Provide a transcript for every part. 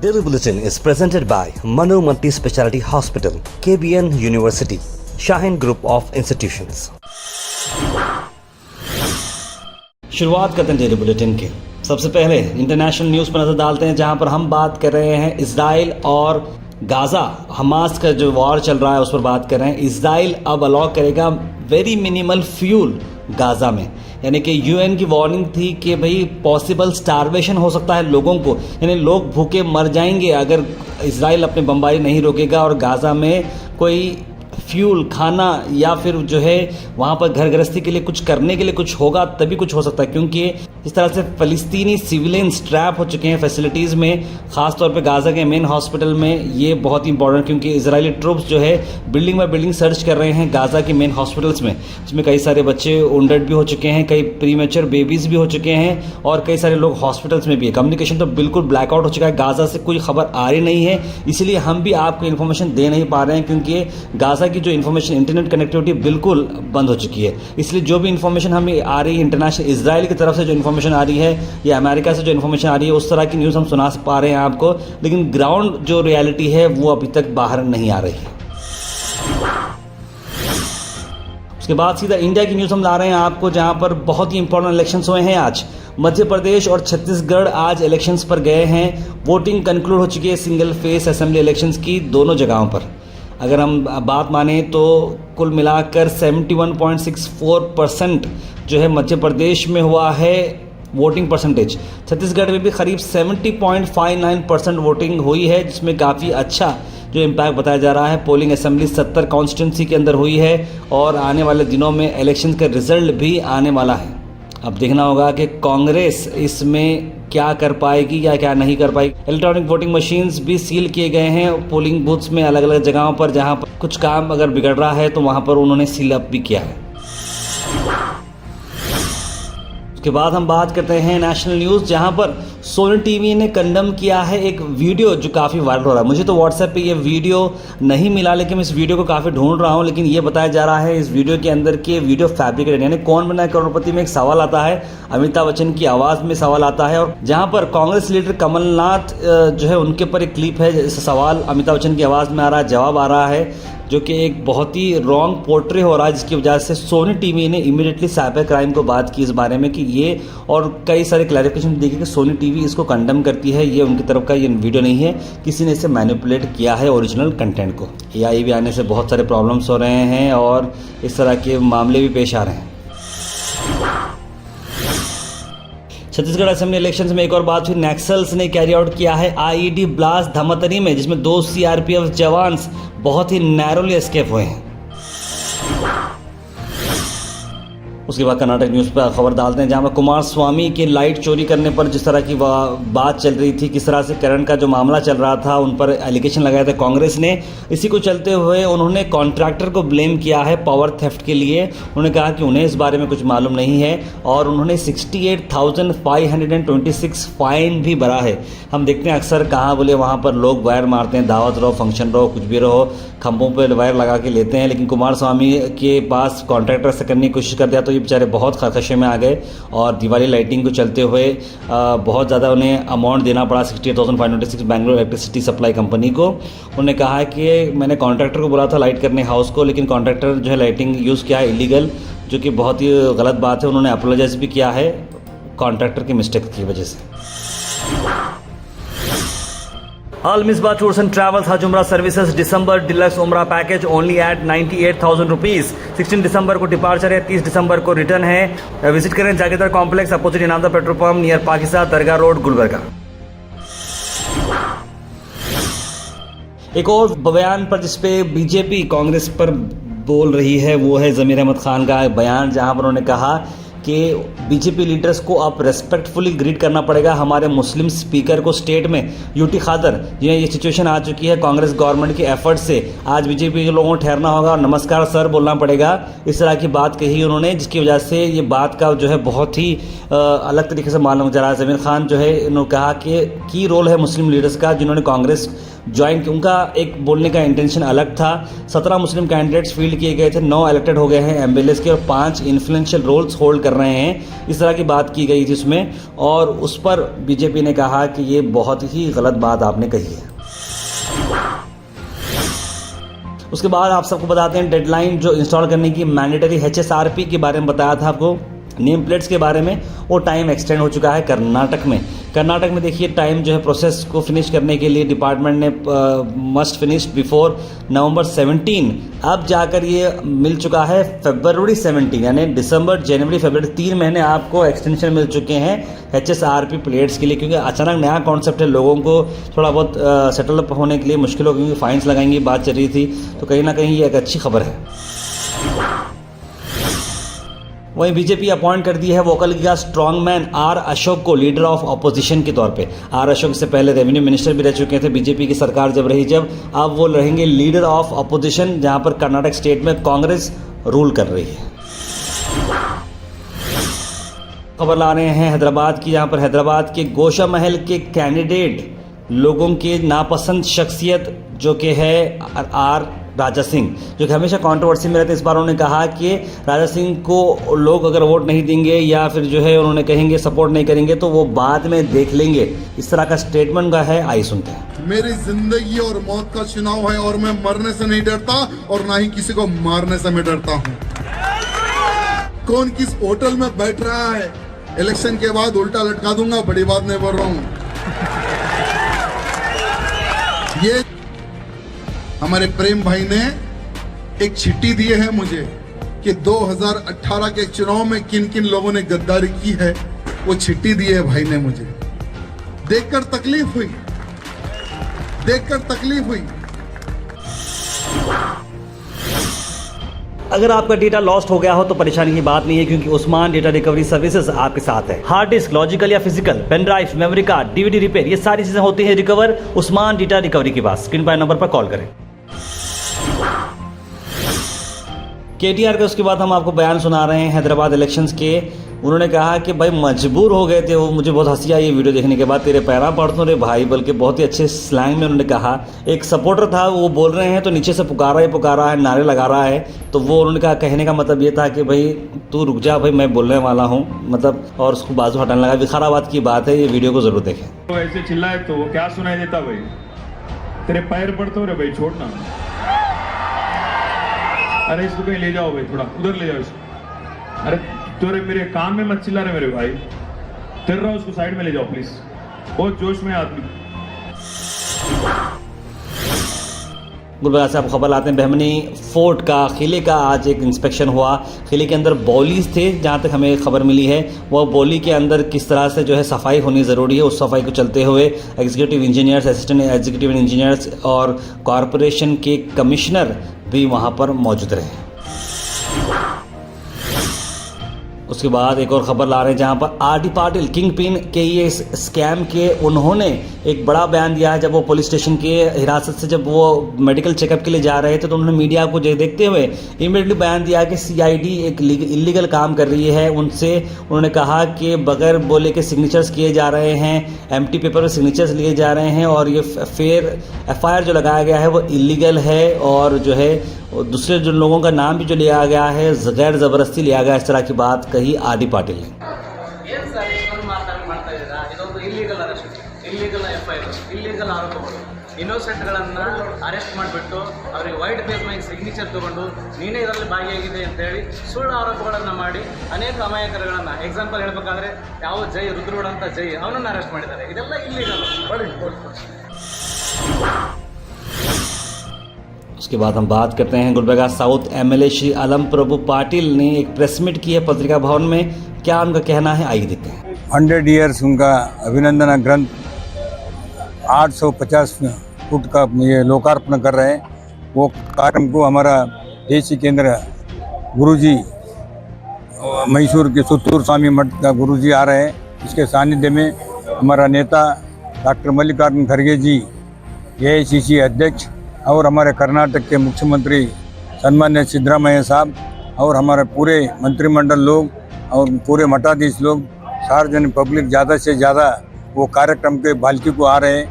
Daily Bulletin is presented by Manu Multi Speciality Hospital, KBN University, Shaheen Group of Institutions. शुरुआत करते हैं daily bulletin के। सबसे पहले इंटरनेशनल न्यूज़ पर नज़र डालते हैं, जहां पर हम बात कर रहे हैं इजराइल और गाज़ा हमास का जो वॉर चल रहा है उस पर बात कर रहे हैं। इजराइल अब अलाउ करेगा वेरी मिनिमल फ्यूल गाज़ा में, यानी कि यूएन की वार्निंग थी कि भाई पॉसिबल स्टारवेशन हो सकता है लोगों को, यानी लोग भूखे मर जाएंगे अगर इजराइल अपनी बमबारी नहीं रोकेगा और गाज़ा में कोई फ्यूल खाना या फिर जो है वहाँ पर घर गृहस्थी के लिए कुछ करने के लिए कुछ होगा तभी कुछ हो सकता है, क्योंकि इस तरह से फ़लस्तीनी सिविलियंस ट्रैप हो चुके हैं फैसिलिटीज़ में, ख़ास तौर पे गाज़ा के मेन हॉस्पिटल में। ये बहुत ही इंपॉर्टेंट, क्योंकि इजरायली ट्रूप्स जो है बिल्डिंग बाय बिल्डिंग सर्च कर रहे हैं गाज़ा के मेन हॉस्पिटल्स में, जिसमें कई सारे बच्चे वुंडेड भी हो चुके हैं, कई प्रीमेच्योर बेबीज़ भी हो चुके हैं और कई सारे लोग हॉस्पिटल्स में भी है। कम्युनिकेशन तो बिल्कुल ब्लैकआउट हो चुका है, गाज़ा से कोई खबर आ रही नहीं है, इसीलिए हम भी आपको इन्फॉर्मेशन दे नहीं पा रहे हैं, क्योंकि गाज़ा की जो इन्फॉर्मेशन इंटरनेट कनेक्टिविटी बिल्कुल बंद हो चुकी है। इसलिए जो भी इन्फॉर्मेशन हमें आ रही है इंटरनेशनल इजराइल की तरफ से जो इन्फॉर्मेशन आ रही है या अमेरिका से जो इन्फॉर्मेशन आ रही है उस तरह की न्यूज़ हम सुना पा रहे हैं आपको, लेकिन ग्राउंड जो रियलिटी है वो अभी तक बाहर नहीं आ रही है। उसके बाद सीधा इंडिया की न्यूज़ हम ला रहे हैं आपको, जहां पर बहुत ही इंपॉर्टेंट इलेक्शंस हुए हैं आज। मध्य प्रदेश और छत्तीसगढ़ आज इलेक्शंस पर गए हैं, वोटिंग कंक्लूड हो चुकी है सिंगल फेस असेंबली इलेक्शंस की दोनों जगहों पर। अगर हम बात माने तो कुल मिलाकर 71.64% जो है मध्य प्रदेश में हुआ है वोटिंग परसेंटेज। छत्तीसगढ़ में भी करीब 70.59% वोटिंग हुई है, जिसमें काफ़ी अच्छा जो इम्पैक्ट बताया जा रहा है। पोलिंग असेंबली 70 कॉन्स्टिट्यूंसी के अंदर हुई है और आने वाले दिनों में इलेक्शन का रिजल्ट भी आने वाला है। अब देखना होगा कि कांग्रेस इसमें क्या कर पाएगी या क्या नहीं कर पाएगी। इलेक्ट्रॉनिक वोटिंग मशीन्स भी सील किए गए हैं पोलिंग बूथ्स में अलग अलग जगहों पर, जहां पर कुछ काम अगर बिगड़ रहा है तो वहां पर उन्होंने सील अप भी किया है। उसके बाद हम बात करते हैं नेशनल न्यूज़, जहां पर सोनी टीवी ने कंडम किया है एक वीडियो जो काफ़ी वायरल हो रहा है। मुझे तो व्हाट्सएप पे ये वीडियो नहीं मिला, लेकिन मैं इस वीडियो को काफ़ी ढूंढ रहा हूं, लेकिन ये बताया जा रहा है इस वीडियो के अंदर कि वीडियो फैब्रिकेटेड, यानी कौन बना करोड़पति में एक सवाल आता है, अमिताभ बच्चन की आवाज़ में सवाल आता है, और जहां पर कांग्रेस लीडर कमलनाथ जो है उनके ऊपर एक क्लिप है, सवाल अमिताभ बच्चन की आवाज़ में आ रहा है, जवाब आ रहा है, जो कि एक बहुत ही रॉन्ग पोर्ट्रे हो रहा है, जिसकी वजह से सोनी टीवी ने इमीडिएटली साइबर क्राइम को बात की इस बारे में कि ये, और कई सारे क्लैरिफिकेशन दी कि सोनी टीवी इसको कंडम करती है, ये उनकी तरफ का ये वीडियो नहीं है, किसी ने इसे मैनिपुलेट किया है ओरिजिनल कंटेंट को। एआई भी आने से बहुत सारे प्रॉब्लम्स हो रहे हैं और इस तरह के मामले भी पेश आ रहे हैं। छत्तीसगढ़ असेंबली इलेक्शंस में एक और बात हुई, नक्सल्स ने कैरी आउट किया है आईईडी ब्लास्ट धमतरी में, जिसमें 2 सीआरपीएफ जवान बहुत ही नैरोली एस्केप हुए हैं। उसके बाद कर्नाटक न्यूज़ पर खबर डालते हैं, जहां पर कुमार स्वामी के लाइट चोरी करने पर जिस तरह की बात चल रही थी, किस तरह से करंट का जो मामला चल रहा था उन पर एलिगेशन लगाया था कांग्रेस ने। इसी को चलते हुए उन्होंने कॉन्ट्रैक्टर को ब्लेम किया है पावर थेफ्ट के लिए। उन्होंने कहा कि उन्हें इस बारे में कुछ मालूम नहीं है और उन्होंने 68,526 फाइन भी भरा है। हम देखते हैं अक्सर कहाँ बोले वहाँ पर लोग वायर मारते हैं, दावत रहो, फंक्शन रहो, कुछ भी रहो, खंभों पर वायर लगा के लेते हैं, लेकिन कुमार स्वामी के पास कॉन्ट्रैक्टर से करने की कोशिश कर दिया तो ये बेचारे बहुत खदशे में आ गए और दिवाली लाइटिंग को चलते हुए बहुत ज़्यादा उन्हें अमाउंट देना पड़ा 68,526 बैंगलोर इलेक्ट्रिसिटी सप्लाई कंपनी को। उन्होंने कहा है कि मैंने कॉन्ट्रैक्टर को बोला था लाइट करने हाउस को, लेकिन कॉन्ट्रैक्टर जो है लाइटिंग यूज़ किया है इलीगल, जो कि बहुत ही गलत बात है। उन्होंने अपोलोजाइज भी किया है कॉन्ट्रैक्टर की मिस्टेक की वजह से। Al Misbah Tours and Travels Hajj Umrah Services December Deluxe Umrah Package only at 98,000 rupees। 16 दिसंबर को डिपार्चर है, 30 दिसंबर को रिटर्न है। विजिट करें Jagirdar complex opposite Inamdar petrol pump near Pakistan Dargah road Gulbarga. एक और बयान पर जिसपे बीजेपी कांग्रेस पर बोल रही है वो है ज़मीर अहमद खान का बयान, जहां पर उन्होंने कहा कि बीजेपी लीडर्स को अब रेस्पेक्टफुली ग्रीट करना पड़ेगा हमारे मुस्लिम स्पीकर को स्टेट में। यूटी खादर जिन्हें ये सिचुएशन आ चुकी है कांग्रेस गवर्नमेंट के एफर्ट से, आज बीजेपी के लोगों को ठहरना होगा और नमस्कार सर बोलना पड़ेगा। इस तरह की बात कही उन्होंने, जिसकी वजह से ये बात का जो है बहुत ही अलग तरीके से मालूम जा रहा है। ज़मीर खान जो है इन्होंने कहा कि की रोल है मुस्लिम लीडर्स का जिन्होंने कांग्रेस ज्वाइन, उनका एक बोलने का इंटेंशन अलग था। 17 मुस्लिम कैंडिडेट्स फील्ड किए गए थे, 9 इलेक्टेड हो गए हैं एमएलएस के और 5 इन्फ्लुएंशियल रोल्स होल्ड कर कर रहे हैं, इस तरह की बात की गई थी उसमें, और उस पर बीजेपी ने कहा कि ये बहुत ही गलत बात आपने कही है। उसके बाद आप सबको बताते हैं डेडलाइन जो इंस्टॉल करने की मैंडेटरी HSRP के बारे में बताया था आपको, नेम प्लेट्स के बारे में, वो टाइम एक्सटेंड हो चुका है कर्नाटक में। कर्नाटक में देखिए टाइम जो है प्रोसेस को फिनिश करने के लिए डिपार्टमेंट ने मस्ट फिनिश बिफोर November 17, अब जाकर ये मिल चुका है February 17, यानी दिसंबर, जनवरी, फरवरी 3 महीने आपको एक्सटेंशन मिल चुके हैं HSRP प्लेट्स के लिए, क्योंकि अचानक नया कॉन्सेप्ट है, लोगों को थोड़ा बहुत सेटल अप होने के लिए मुश्किल हो, क्योंकि फाइन्स लगाएंगी बात चल रही थी, तो कहीं ना कहीं ये एक अच्छी खबर है। वहीं बीजेपी अपॉइंट कर दी है वोकल का स्ट्रॉन्ग मैन आर अशोक को लीडर ऑफ ऑपोजिशन के तौर पे। आर अशोक से पहले रेवेन्यू मिनिस्टर भी रह चुके थे बीजेपी की सरकार जब रही, जब अब वो रहेंगे लीडर ऑफ ऑपोजिशन, जहां पर कर्नाटक स्टेट में कांग्रेस रूल कर रही है। खबर ला रहे हैं हैदराबाद की, जहां पर हैदराबाद के गोशा महल के कैंडिडेट लोगों के नापसंद शख्सियत जो कि है आर राजा सिंह, जो कि हमेशा कंट्रोवर्सी में रहते। इस बार उन्होंने कहा कि राजा सिंह को लोग अगर वोट नहीं देंगे या फिर जो है उन्होंने कहेंगे सपोर्ट नहीं करेंगे तो वो बाद में देख लेंगे, इस तरह का स्टेटमेंट का है। आइए सुनते हैं। मेरी जिंदगी और मौत का चुनाव है और मैं मरने से नहीं डरता और ना ही किसी को मारने से मैं डरता हूँ। कौन किस होटल में बैठ रहा है, इलेक्शन के बाद उल्टा लटका दूंगा, बड़ी बात नहीं बोल रहा हूँ। ये हमारे प्रेम भाई ने एक चिट्ठी दी है मुझे कि 2018 के चुनाव में किन किन लोगों ने गद्दारी की है, वो चिट्ठी दी है भाई ने मुझे। देखकर तकलीफ हुई, देखकर तकलीफ हुई। अगर आपका डेटा लॉस्ट हो गया हो तो परेशानी की बात नहीं है, क्योंकि उस्मान डेटा रिकवरी सर्विसेज आपके साथ है। हार्ड डिस्क, लॉजिकल या physical, pen drive, memory card, DVD repair, ये सारी चीजें होती है रिकवर उस्मान डेटा रिकवरी के पास। स्क्रीन पर नंबर पर कॉल करें। KTR के उसके बाद हम आपको बयान सुना रहे हैं हैदराबाद इलेक्शंस के। उन्होंने कहा कि भाई मजबूर हो गए थे वो, मुझे बहुत हंसी आई ये वीडियो देखने के बाद, तेरे पैरा पड़तों रे भाई, बल्कि बहुत ही अच्छे स्लैंग में उन्होंने कहा। एक सपोर्टर था, वो बोल रहे हैं तो नीचे से पुकारा है, नारे लगा रहा है, तो वो उन्होंने कहा, कहने का मतलब ये था कि भाई तू रुक जा भाई, मैं बोलने वाला हूँ, मतलब, और उसको बाजू हटाने लगा। विखाराबाद की बात है, ये वीडियो को जरूर देखें। तो ऐसे चिल्लाए तो वो क्या सुनाई देता भाई, तेरे पैर पड़ते रे भाई, छोड़ना, अरे इसको कहीं ले जाओ भाई, थोड़ा उधर ले जाओ इसको, अरे तेरे मेरे कान में मत चिल्ला रहे मेरे भाई, कर रहा उसको साइड में ले जाओ प्लीज, बहुत जोश में आदमी। गुलबर्गा से आपको खबर लाते हैं बहमनी फोर्ट का, किले का आज एक इंस्पेक्शन हुआ। किले के अंदर बौलीज थे, जहाँ तक हमें खबर मिली है, वह बौली के अंदर किस तरह से जो है सफाई होनी ज़रूरी है, उस सफाई को चलते हुए executive engineers, assistant executive engineers और कॉरपोरेशन के कमिश्नर भी वहाँ पर मौजूद रहे। उसके बाद एक और खबर ला रहे हैं, जहां पर आर.डी. पाटिल किंग पिन के ये स्कैम के उन्होंने एक बड़ा बयान दिया है। जब वो पुलिस स्टेशन के हिरासत से जब वो मेडिकल चेकअप के लिए जा रहे थे, तो उन्होंने मीडिया को देखते हुए इमीडिएटली बयान दिया कि सीआईडी एक इलीगल काम कर रही है। उनसे उन्होंने कहा कि बगैर बोले के सिग्नेचर्स किए जा रहे हैं, एम्प्टी पेपर पर सिग्नेचर्स लिए जा रहे हैं, और ये एफआईआर जो लगाया गया है वो इलीगल है, और जो है दूसरे जो लोगों का नाम भी जो लिया गया है गैर ज़बरदस्ती लिया गया, इस तरह की बात कही आर.डी. पाटिल ने। ಇನ್ನೋಸೆಂಟ್ಗಳನ್ನು ಅರೆಸ್ಟ್ ಮಾಡಿಬಿಟ್ಟು ಅವರಿಗೆ ವೈಟ್ ಪೇಪರ್ ಮೇಲೆ ಸಿಗ್ನೇಚರ್ ತಗೊಂಡು ನೀನೇ ಇದರಲ್ಲಿ ಭಾಗಿಯಾಗಿದೆ ಅಂತೇಳಿ ಸುಳ್ಳು ಆರೋಪಗಳನ್ನು ಮಾಡಿ ಅನೇಕ ಅಮಾಯಕರುಗಳನ್ನು, ಎಕ್ಸಾಂಪಲ್ ಹೇಳಬೇಕಾದ್ರೆ ಯಾವ ಜೈ ರುದ್ರಗೌಡ ಅಂತ ಜೈ, ಅವನನ್ನು ಅರೆಸ್ಟ್ ಮಾಡಿದ್ದಾರೆ. ಇದೆಲ್ಲ ಇಲ್ಲಿಗಲ್. उसके बाद हम बात करते हैं गुलबर्गा साउथ एमएलए श्री अलम प्रभु पाटिल ने एक प्रेस मीट की है पत्रिका भवन में। क्या उनका कहना है, आइए देखते हैं। 100 ईयर्स उनका अभिनंदन ग्रंथ 850 फुट का ये लोकार्पण कर रहे हैं। वो कार्यक्रम को हमारा देशी केंद्र गुरुजी मैसूर के सुत्तूर स्वामी मठ का गुरुजी आ रहे हैं। इसके सानिध्य में हमारा नेता डॉक्टर मल्लिकार्जुन खड़गे जी, AICC अध्यक्ष, और हमारे कर्नाटक के मुख्यमंत्री सन्मान्य सिद्धरामैया साहब, और हमारे पूरे मंत्रिमंडल लोग और पूरे मठाधीश लोग, सार्वजनिक पब्लिक ज़्यादा से ज़्यादा वो कार्यक्रम के बाल्की को आ रहे हैं।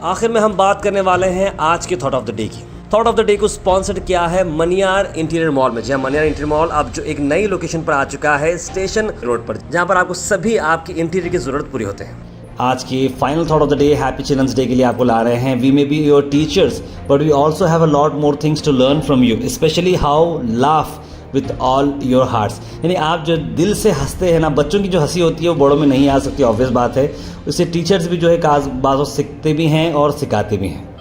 आखिर में हम बात करने वाले हैं आज के थॉट ऑफ द डे की। थॉट ऑफ द डे को स्पॉन्सर्ड किया है मनियार इंटीरियर मॉल में। जहाँ मनियार इंटीरियर मॉल अब जो एक नई लोकेशन पर आ चुका है स्टेशन रोड पर, जहाँ पर आपको सभी आपकी इंटीरियर की जरूरत पूरी होते हैं। आज की final thought of the day happy children's day के लिए आपको ला रहे हैं। We may be your teachers but we also have a lot more things to learn from you, especially how laugh with all your hearts. यानी आप जो दिल से हंसते हैं ना, बच्चों की जो हंसी होती है वो बड़ों में नहीं आ सकती, ऑब्वियस बात है। उससे टीचर्स भी जो है बातों सीखते भी हैं और सिखाते भी हैं।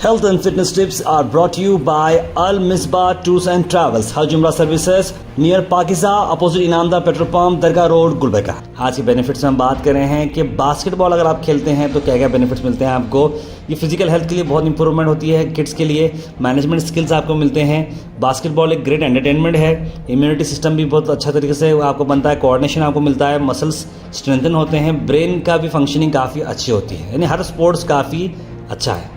Health and fitness tips are brought to you by Al Misbah Tours and Travels, Hajj Umrah Services, near Pakiza, opposite Inamdar petrol pump, Dargah road, Gulbarga. आज के बेनिफिट्स में हम बात कर रहे हैं कि बास्केटबॉल अगर आप खेलते हैं तो क्या क्या बेनिफिट्स मिलते हैं आपको। ये फिजिकल हेल्थ के लिए बहुत इंप्रूवमेंट होती है, किड्स के लिए मैनेजमेंट स्किल्स आपको मिलते हैं। बास्केटबॉल एक ग्रेट एंटरटेनमेंट है, इम्यूनिटी सिस्टम भी बहुत अच्छा तरीके से आपको बनता है, कोऑर्डिनेशन आपको मिलता है, मसल्स स्ट्रेंथन होते हैं, ब्रेन का भी फंक्शनिंग काफ़ी अच्छी होती है। यानी हर स्पोर्ट्स काफ़ी अच्छा है।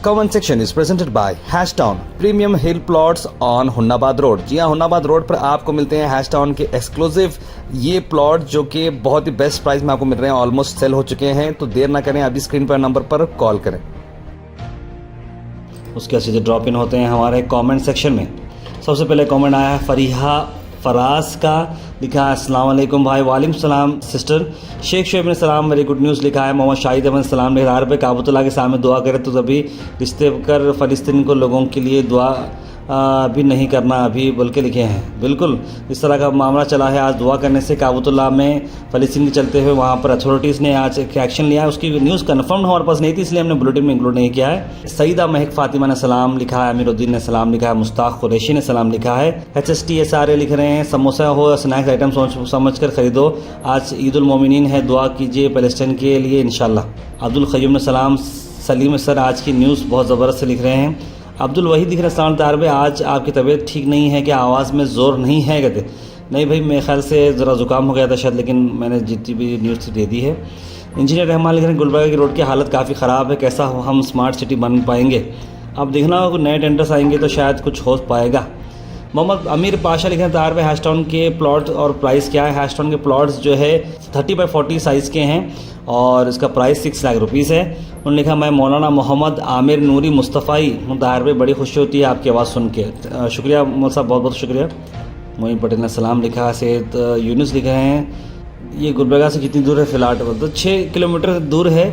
Comment section is presented by Hashtown Premium Hill Plots on Humnabad road. जी हाँ, हुन्नाबाद रोड पर आपको मिलते हैं हैशटाउन के एक्सक्लूसिव ये प्लॉट जो कि बहुत ही बेस्ट प्राइस में आपको मिल रहे हैं, ऑलमोस्ट सेल हो चुके हैं। तो देर ना करें, अभी स्क्रीन पर नंबर पर कॉल करें। उसके सीधे ड्रॉप इन होते हैं हमारे कमेंट सेक्शन में। सबसे पहले कमेंट आया है फरीहा फराज का, लिखा है अस्सलाम वालेकुम भाई। वालेकुम सलाम सिस्टर। शेख शोएब ने सलाम, वेरी गुड न्यूज़ लिखा है। मोहम्मद शाहिद अहमद सलाम, निहार पे काबतुल्लाह के सामने दुआ करे तो तभी रिश्ते कर फ़लस्तीन को लोगों के लिए दुआ भी नहीं करना अभी बोल के लिखे हैं। बिल्कुल इस तरह का मामला चला है। आज दुआ करने से काबतुल्लाह में फ़लस्तीन के चलते हुए वहाँ पर अथॉरिटीज़ ने आज एक एक्शन लिया है। उसकी न्यूज़ कन्फर्म हमारे पास नहीं थी, इसलिए हमने बुलेटिन में इंक्लूड नहीं किया है। सईदा महक फ़ातिमा ने सलाम लिखा है, अमीरुद्दीन ने सलाम लिखा है, मुश्ताक कुरैशी ने सलाम लिखा है। HSTSRA लिख रहे हैं समोसा हो स्नैक्स आइटम समझ कर ख़रीदो, आज ईद उल मोमिनीन है, दुआ कीजिए फ़लस्तीन के लिए इंशाल्लाह। अब्दुल क़य्यूम ने सलाम। सलीम सर आज की न्यूज़ बहुत ज़बरदस्त से लिख रहे हैं। अब्दुल वहीद दिख रहे हैं सलाम तार में, आज आपकी तबीयत ठीक नहीं है क्या, आवाज़ में ज़ोर नहीं है कहते। नहीं भाई, मेरे ख्याल से ज़रा ज़ुकाम हो गया था शायद, लेकिन मैंने जितनी भी न्यूज़ दे दी है। इंजीनियर रहमान लिख रहे हैं गुलबर्गा की रोड की हालत काफ़ी ख़राब है, कैसा हम स्मार्ट सिटी बन पाएंगे। अब देखना होगा नए टेंडर्स आएंगे तो शायद कुछ हो पाएगा। मोहम्मद अमीर पाशा लिखे हैं तार में हैशटाउन के प्लॉट और प्राइस क्या है। हैशटाउन के प्लॉट्स जो है 30x40 साइज़ के हैं और इसका प्राइस 6 लाख रुपीज़ है। उन्होंने लिखा मैं मौलाना मोहम्मद आमिर नूरी मुस्तफ़ाई तार में, बड़ी खुशी होती है आपकी आवाज़ सुन के। शुक्रिया मौल साहब, बहुत बहुत शुक्रिया। मोइन पटेल ने सलाम लिखा। सैयद यूनुस लिख रहे हैं ये गुलबर्गा से कितनी दूर है फिलहाल, तो 6 किलोमीटर दूर है।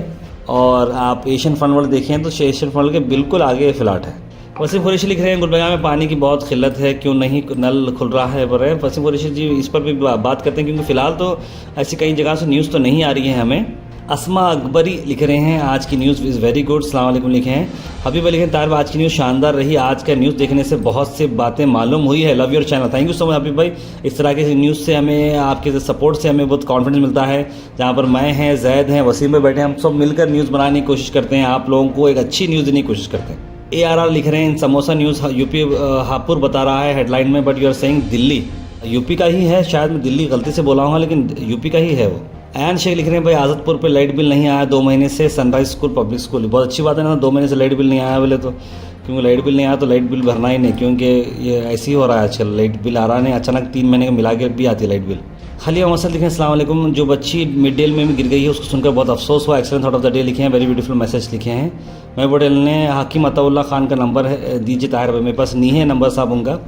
और आप एशियन फन वर्ल्ड देखें तो एशियन फन वर्ल्ड के बिल्कुल आगे फ्लैट है। वसीम कुरैशी लिख रहे हैं गुलबर्गा में पानी की बहुत किल्लत है, क्यों नहीं नल खुल रहा है बोल रहे हैं। वसीम कुरैशी जी इस पर भी बात करते हैं, क्योंकि फ़िलहाल तो ऐसी कई जगह से न्यूज़ तो नहीं आ रही है हमें। अस्मा अकबरी लिख रहे हैं आज की न्यूज़ इज़ वेरी गुड, अस्सलाम वालेकुम लिखे हैं। हबीब लिखे हैं तार आज की न्यूज़ शानदार रही, आज का न्यूज़ देखने से बहुत से बातें मालूम हुई है, love your channel. Thank you so much Habib भाई। इस तरह के न्यूज़ से हमें आपके सपोर्ट से हमें बहुत कॉन्फिडेंस मिलता है। जहाँ पर मैं हैं, जैद हैं, वसीम में बैठे हैं, हम सब मिलकर न्यूज़ बनाने की कोशिश करते हैं, आप लोगों को एक अच्छी न्यूज़ देने की कोशिश करते हैं। ARR लिख रहे हैं समोसा न्यूज़ यूपी हापुड़ बता रहा है हेडलाइन में, but you are saying Delhi. UP का ही है, शायद मैं दिल्ली गलती से बोला हूँ, लेकिन यूपी का ही है वो। एन शेख लिख रहे हैं भाई आज़दपुर पे लाइट बिल नहीं आया 2 महीने से, सनराइज स्कूल पब्लिक स्कूल। बहुत अच्छी बात है ना, 2 महीने से लाइट बिल नहीं आया बोले तो, क्योंकि लाइट बिल नहीं आया तो लाइट बिल भरना ही नहीं, क्योंकि ये ऐसे ही हो रहा है आजकल, लाइट बिल आ रहा नहीं, अचानक 3 महीने का मिला के भी आती है लाइट बिल। खलिया मसद लिखे हैं अस्सलाम वालेकुम, जो बच्ची मिड डे में भी गिर गई है उसको सुनकर बहुत अफसोस हुआ, excellent thought of the day लिखे हैं, वेरी ब्यूटीफुल मैसेज लिखे हैं। मैं पटेल ने हाकिम अताउल्लाह खान का नंबर दीजिए ताहिर भाई, मेरे पास नहीं है नंबर साहब उनका।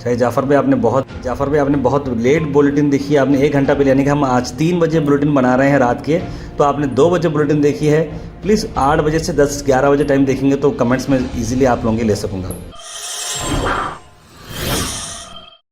जाफ़र भाई आपने बहुत लेट बुलेटिन देखी है, आपने 1 घंटा पहले, यानी कि हम आज 3 बजे बुलेटिन बना रहे हैं रात के, तो आपने 2 बजे बुलेटिन देखी है। प्लीज़ 8 बजे से 10-11 बजे टाइम देखेंगे तो कमेंट्स में ईजिली आप लोगों के ले सकूँगा।